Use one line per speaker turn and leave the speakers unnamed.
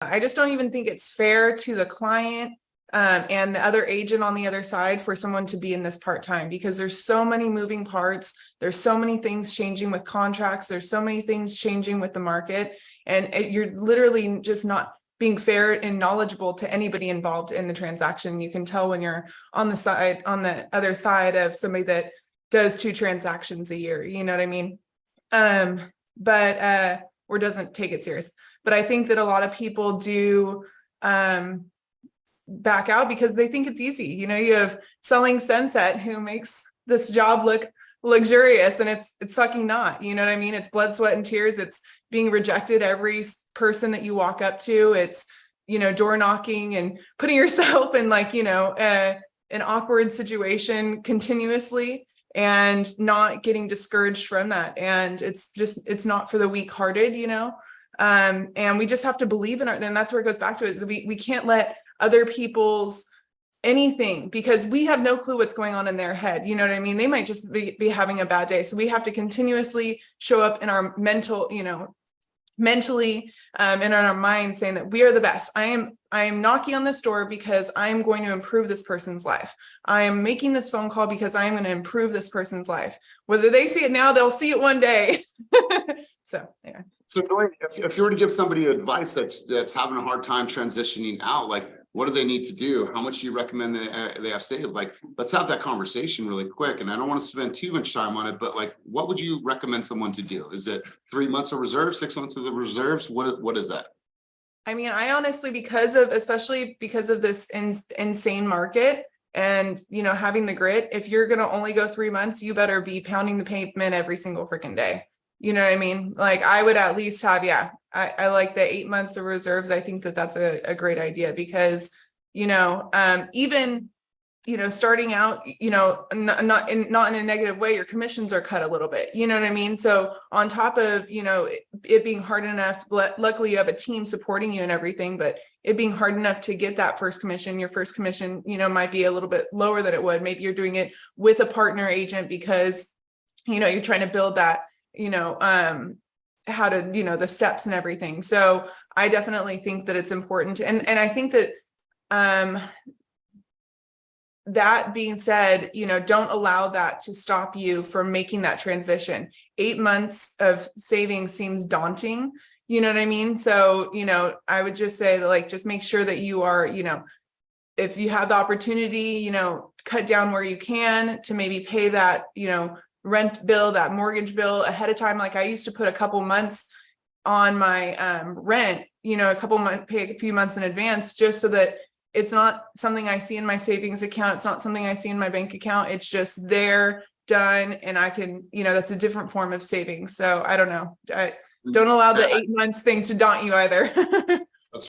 I just don't even think it's fair to the client and the other agent on the other side for someone to be in this part-time, because there's so many moving parts. There's so many things changing with contracts. There's so many things changing with the market, and you're literally just not being fair and knowledgeable to anybody involved in the transaction. You can tell when you're on the other side of somebody that does 2 transactions a year, you know what I mean? Or doesn't take it serious. But I think that a lot of people do back out because they think it's easy. You know, you have Selling Sunset, who makes this job look luxurious, and it's fucking not. You know what I mean? It's blood, sweat, and tears. It's being rejected every person that you walk up to. It's, you know, door knocking and putting yourself in, like, you know, an awkward situation continuously, and not getting discouraged from that. And it's not for the weak-hearted, you know. And we just have to believe in and that's where it goes back to it, is we can't let other people's anything, because we have no clue what's going on in their head. You know what I mean? They might just be having a bad day. So we have to continuously show up in our mentally, and in our mind, saying that we are the best. I am knocking on this door because I am going to improve this person's life. I am making this phone call because I am going to improve this person's life. Whether they see it now, they'll see it one day. So, yeah.
So if you were to give somebody advice that's having a hard time transitioning out, like, what do they need to do? How much do you recommend they have saved? Like, let's have that conversation really quick. And I don't want to spend too much time on it, but like, what would you recommend someone to do? Is it 3 months of reserves, 6 months of the reserves? What is that?
I mean, I honestly, especially because of this insane market, and, you know, having the grit, if you're going to only go 3 months, you better be pounding the pavement every single freaking day. You know what I mean? Like, I would at least have, I like the 8 months of reserves. I think that that's a great idea, because, you know, even, you know, starting out, you know, not in a negative way, your commissions are cut a little bit, you know what I mean? So on top of, you know, it being hard enough, luckily you have a team supporting you and everything, but it being hard enough to get that first commission, your first commission, you know, might be a little bit lower than it would. Maybe you're doing it with a partner agent because, you know, you're trying to build that, you know, how to, you know, the steps and everything. So I definitely think that it's important. And I think that, that being said, you know, don't allow that to stop you from making that transition. 8 months of savings seems daunting. You know what I mean? So, you know, I would just say that, like, just make sure that you are, you know, if you have the opportunity, you know, cut down where you can to maybe pay that, you know, rent bill, that mortgage bill ahead of time. Like, I used to put a couple months on my rent, you know, pay a few months in advance, just so that it's not something I see in my savings account. It's not something I see in my bank account. It's just there, done, and I can, you know, that's a different form of savings. So I don't know. Don't allow the 8 months thing to daunt you either.